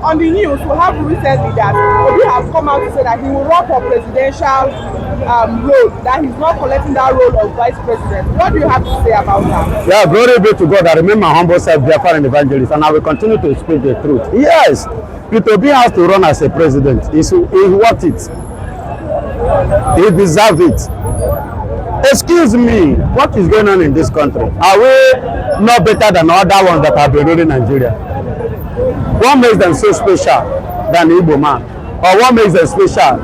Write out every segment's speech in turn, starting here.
On the news, we have recently that Obi has come out to say that he will run for presidential role, that he's not collecting that role of vice president. What do you have to say about that? Yeah, glory be to God. I remain my humble self, Biafra and evangelist, and I will continue to speak the truth. Yes, Peter Obi has to run as a president. He worth it. He deserves it. Excuse me, what is going on in this country? Are we not better than other ones that have been ruling Nigeria? What makes them so special than Igbo man? Or what makes them special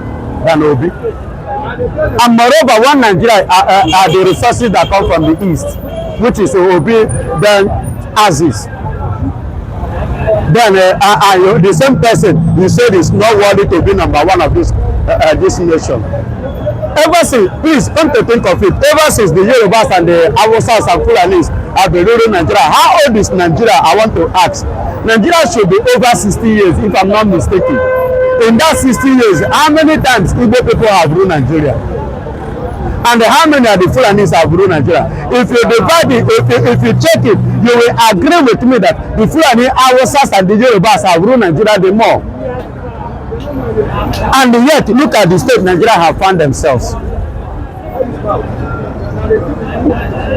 than Obi? And moreover, one Nigeria are the resources that come from the east, which is Obi, then Aziz. Then the same person you said is not worthy to be number one of this nation. Ever since, please come to think of it, ever since the Yorubas and the Hausas and Fulanis have been ruling Nigeria, how old is Nigeria? I want to ask. Nigeria should be over 60 years, if I'm not mistaken. In that 60 years, how many times Igbo people have ruled Nigeria? And how many of the Fulanis have ruled Nigeria? If you divide it, if you check it, you will agree with me that the Fulani, Hausas and the Yorubas have ruled Nigeria the more. And yet, look at the state Nigeria have found themselves.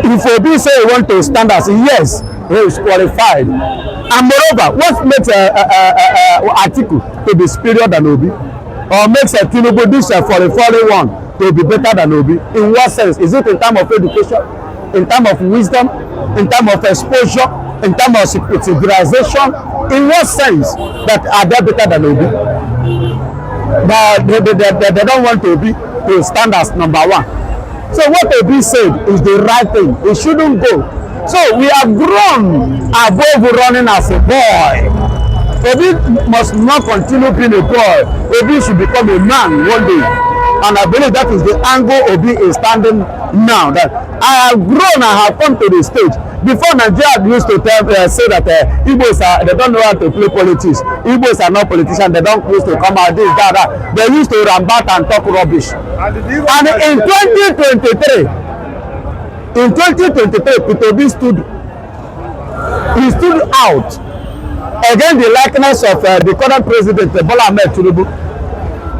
If Obi say he want to stand as, yes, he is qualified. And moreover, what makes Atiku to be superior than Obi? Or makes a Tinubu dish for a foreign one to be better than Obi? In what sense? Is it in terms of education? In terms of wisdom? In terms of exposure? In terms of civilization? In what sense that are they better than Obi? But they don't want Obi to stand as number one. So what Obi said is the right thing. It shouldn't go. So we have grown above running as a boy. Obi must not continue being a boy. Obi should become a man one day. And I believe that is the angle Obi is standing now. That I have grown, I have come to the stage. Before Nigeria used to say that Igbos they don't know how to play politics. Igbos are not politicians. They don't used to come out this, that. They used to rambat and talk rubbish. And in 2023, Peter Obi stood out against the likeness of the current president, Bola Ahmed Tinubu,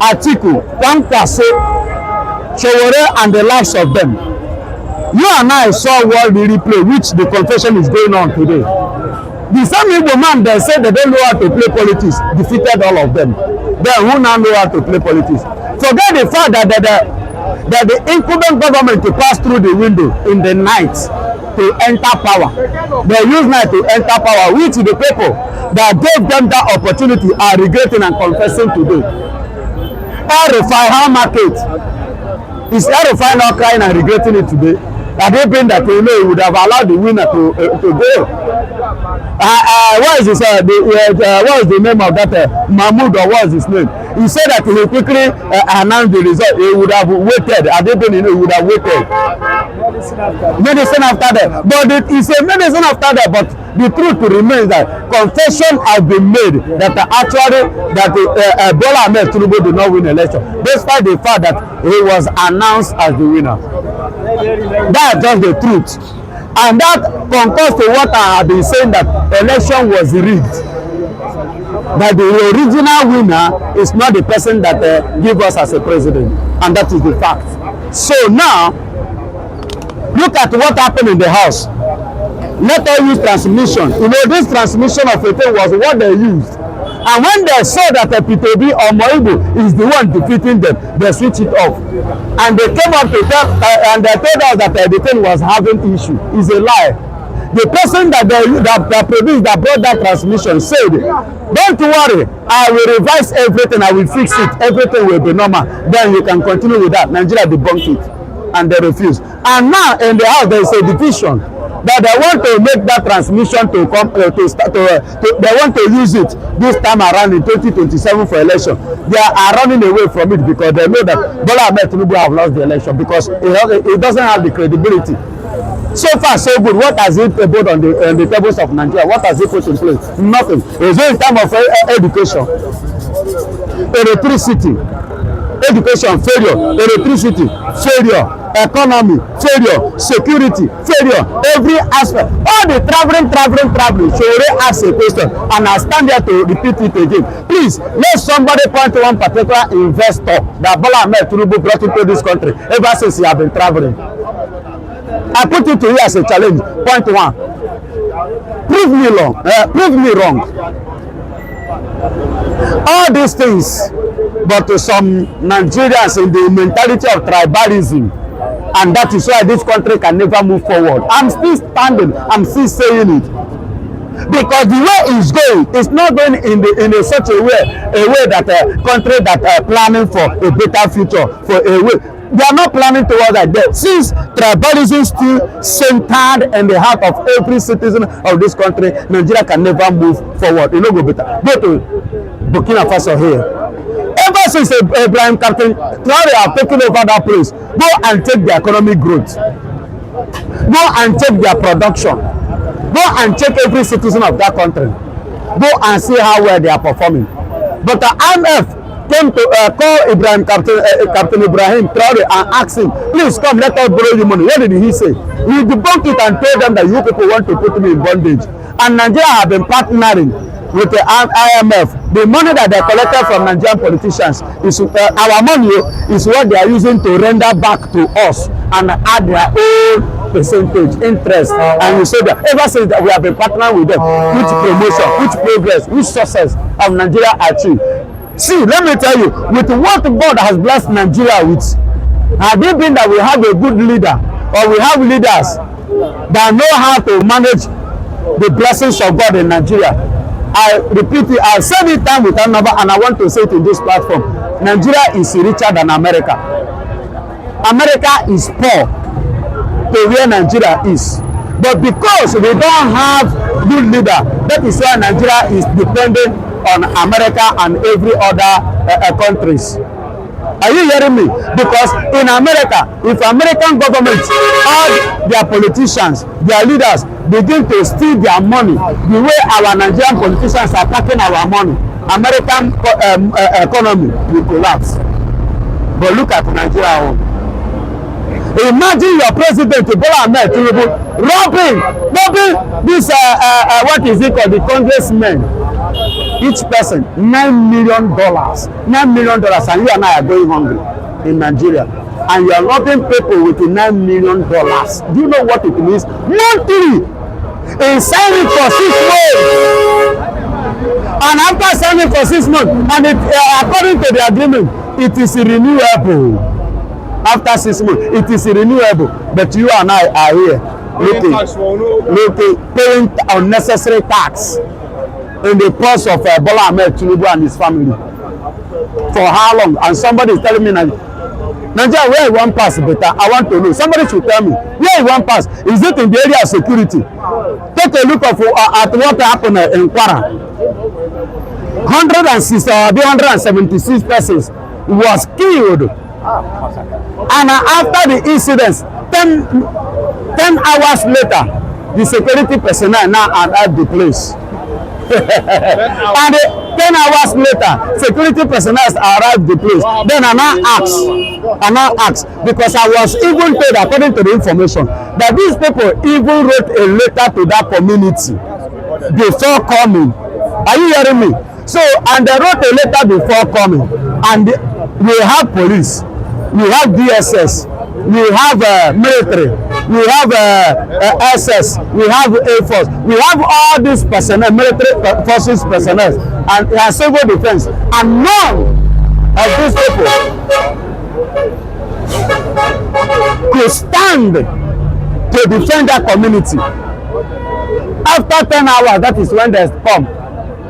Atiku, Kwankwaso, Sowore, and the likes of them. You and I saw world replay, which the confession is going on today. The same Igbo man that said they don't know how to play politics defeated all of them. Then who now know how to play politics? Forget the fact that the incumbent government to pass through the window in the night to enter power. They use night to enter power, which the people that gave them that opportunity are regretting and confessing today. How market is Erufai not crying and regretting it today? Had they been that he would have allowed the winner to go. What is this? What is the name of that Mahmoud, or what is his name? He said that he quickly announced the result. He would have waited. Had they been, he would have waited. Medicine after that. But he said medicine after that. But the truth remains that confession has been made that Bola Ahmed Tinubu did not win election, despite the fact that he was announced as the winner. That's just the truth. And that concurs to what I have been saying, that election was rigged. That the original winner is not the person that gave us as a president. And that is the fact. So now, look at what happened in the house. Let us use transmission. You know, this transmission of a thing was what they used. And when they saw that Peter Obi or Moibu is the one defeating them, they switched it off. And they came up to tell, and they told us that the thing was having issue. It's a lie. The person that produced, that brought that transmission said, don't worry, I will revise everything, I will fix it, everything will be normal. Then you can continue with that. Nigeria debunked it. And they refused. And now in the house there is a division. That they want to make that transmission to come they want to use it this time around in 2027 for election. They are running away from it because they know that Bola Ahmed Tinubu have lost the election because it doesn't have the credibility. So far so good. What has it put on the tables of Nigeria? What has it put in place? Nothing. Is it in terms of education, electricity, education failure, electricity failure. economy, failure, security, failure, every aspect. All the traveling. So they ask a question, and I stand there to repeat it again. Please, let somebody point to one particular investor that Bola Ahmed Tinubu brought into this country ever since he have been traveling. I put it to you as a challenge. Point one. Prove me wrong. All these things, but to some Nigerians in the mentality of tribalism, and that is why this country can never move forward. I'm still standing, I'm still saying it, because the way it's going, it's not going in such a way that a country that are planning for a better future, for a way. They are not planning towards that. Since tribalism still centered in the heart of every citizen of this country, Nigeria can never move forward. You know, go better. Go to Burkina Faso here. Ever since Ibrahim Captain Traore have taken over that place, go and take the economic growth. Go and take their production. Go and check every citizen of that country. Go and see how well they are performing. But the IMF came to call Captain Ibrahim Traore and asked him, please come, let us borrow you money. What did he say? He debunked it and told them that you people want to put me in bondage. And Nigeria have been partnering with the IMF. The money that they collected from Nigerian politicians is our money is what they are using to render back to us and add their own percentage interest. And you say that ever since that we have been partnering with them, which promotion, which progress, which success have Nigeria achieved. See, let me tell you, with what God has blessed Nigeria with, had it been that we have a good leader, or we have leaders that know how to manage the blessings of God in Nigeria, I repeat it, I've said it time without number, and I want to say it in this platform. Nigeria is richer than America. America is poor to where Nigeria is. But because we don't have good leader, that is why Nigeria is dependent on America and every other countries. Are you hearing me? Because in America, if American government, all their politicians, their leaders begin to steal their money the way our Nigerian politicians are taking our money, American economy will collapse. But look at Nigeria. Imagine your president, Bola Ahmed Tinubu, robbing this, what is it called, the congressmen. Each person $9 million, $9 million, and you and I are going hungry in Nigeria, and you are robbing people with $9 million. Do you know what it means? Monthly, in signing for 6 months, and after signing for 6 months, and according to the agreement, it is renewable. After 6 months, it is renewable. But you and I are here looking, paying unnecessary tax in the purse of Bola Ahmed Tinubu and his family. For how long? And somebody is telling me, Naija, where you want pass better? I want to know. Somebody should tell me. Where you want pass? Is it in the area of security? Take a look at what happened in Kwara. 176 persons was killed. And after the incidents, 10 hours later, the security personnel now arrived the place. And 10 hours later, security personnel arrived the place. Then I now asked, because I was even told, according to the information, that these people even wrote a letter to that community before coming. Are you hearing me? So, and they wrote a letter before coming, and we have police, we have DSS, we have military, we have SS, we have Air Force, we have all these personnel, military forces personnel, and civil defense, and none of these people could stand to defend that community. After 10 hours, that is when they come.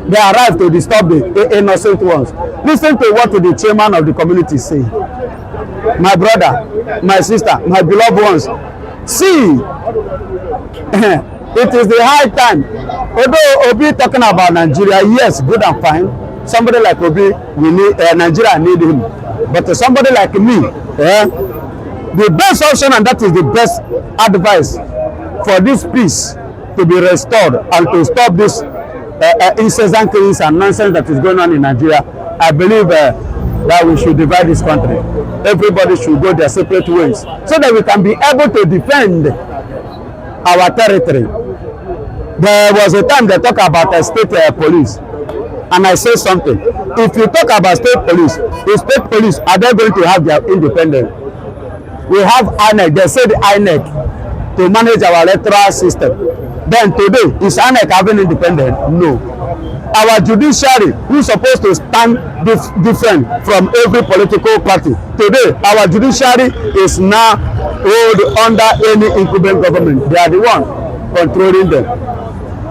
They arrive to disturb the innocent ones. Listen to what the chairman of the community say. My brother, my sister, my beloved ones, see, it is the high time. Although Obi talking about Nigeria, yes, good and fine. Somebody like Obi, we need Nigeria need him. But somebody like me, the best option, and that is the best advice for this peace to be restored and to stop this incessant killings and nonsense that is going on in Nigeria. I believe that we should divide this country. Everybody should go their separate ways so that we can be able to defend our territory. There was a time they talk about state police, and I say something. If you talk about state police, the state police, are they going to have their independence? We have INEC. They say the INEC to manage our electoral system. Then today, is INEC having independence? No. Our judiciary, who is supposed to stand different from every political party, today our judiciary is now held under any incumbent government. They are the one controlling them.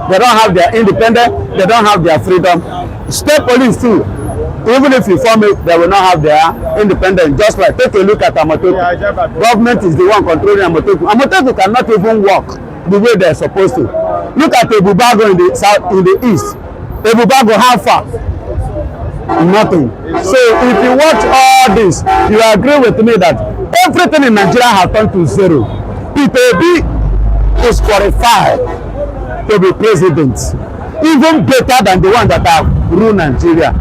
They don't have their independence, they don't have their freedom. State police too, even if you form it, they will not have their independence. Just like, take a look at Amoteku. Government is the one controlling Amoteku. Amoteku cannot even work the way they're supposed to. Look at Ebubago in the south, in the east. Ebubago, how far? Nothing. So if you watch all this, you agree with me that everything in Nigeria has turned to zero. Peter Obi is qualified to be president, even better than the one that have ruled Nigeria.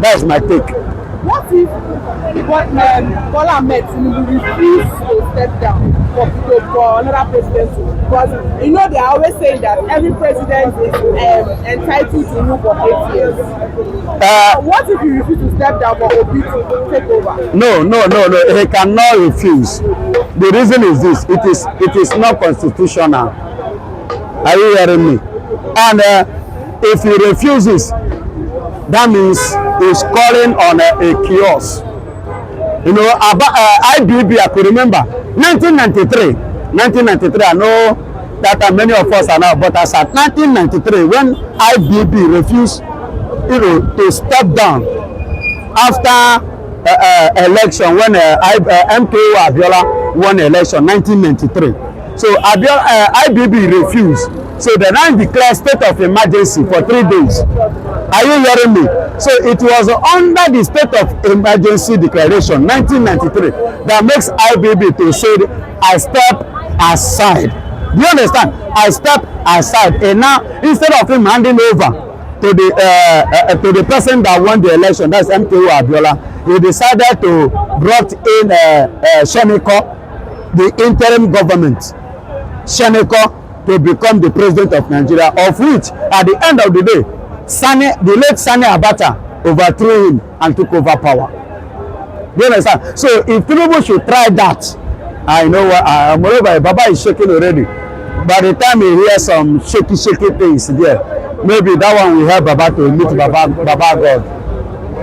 That's my take. What if Bola Ahmed Tinubu refuse to step down for another presidency? Because you know they are always saying that every president is entitled to rule for 8 years. What if he refuses to step down for Obi to take over? No. He cannot refuse. The reason is this: it is not constitutional. Are you hearing me? And if he refuses, that means he's calling on a chaos. You know, IBB, I could remember 1993. I know that many of us are now, but as at 1993, when IBB refused, to step down after election, when MKO Abiola won election 1993. So IBB refused. So they now declared state of emergency for 3 days. Are you hearing me? So it was under the state of emergency declaration 1993 that makes IBB to say, I step aside. Do you understand? I step aside. And now instead of him handing over to the person that won the election, that's MKO Abiola, he decided to brought in Sheneko, the interim government, Sheneko, to become the president of Nigeria, of which at the end of the day, the late Sani Abacha overthrew him and took over power. Do you understand? So if Tinubu should try that, I know what moreover Baba is shaking already. By the time he hears some shaky things there, maybe that one will help Baba to meet Baba God.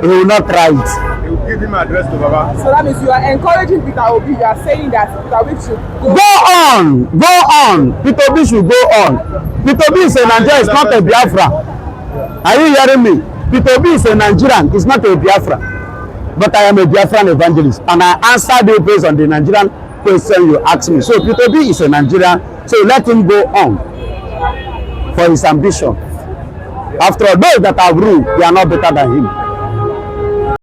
He will not try it. He will give him address to Baba. So that means you are encouraging Peter Obi. You are saying that Peter Obi should go on. Peter Obi should go on. Peter Obi is a Nigerian, it's not a Biafra. Are you hearing me? Peter Obi is a Nigerian, it's not a Biafra. But I am a Biafran evangelist, and I answered you based on the Nigerian question you asked me. So Peter Obi is a Nigerian, so let him go on for his ambition. After all, those that have ruled, they are not better than him.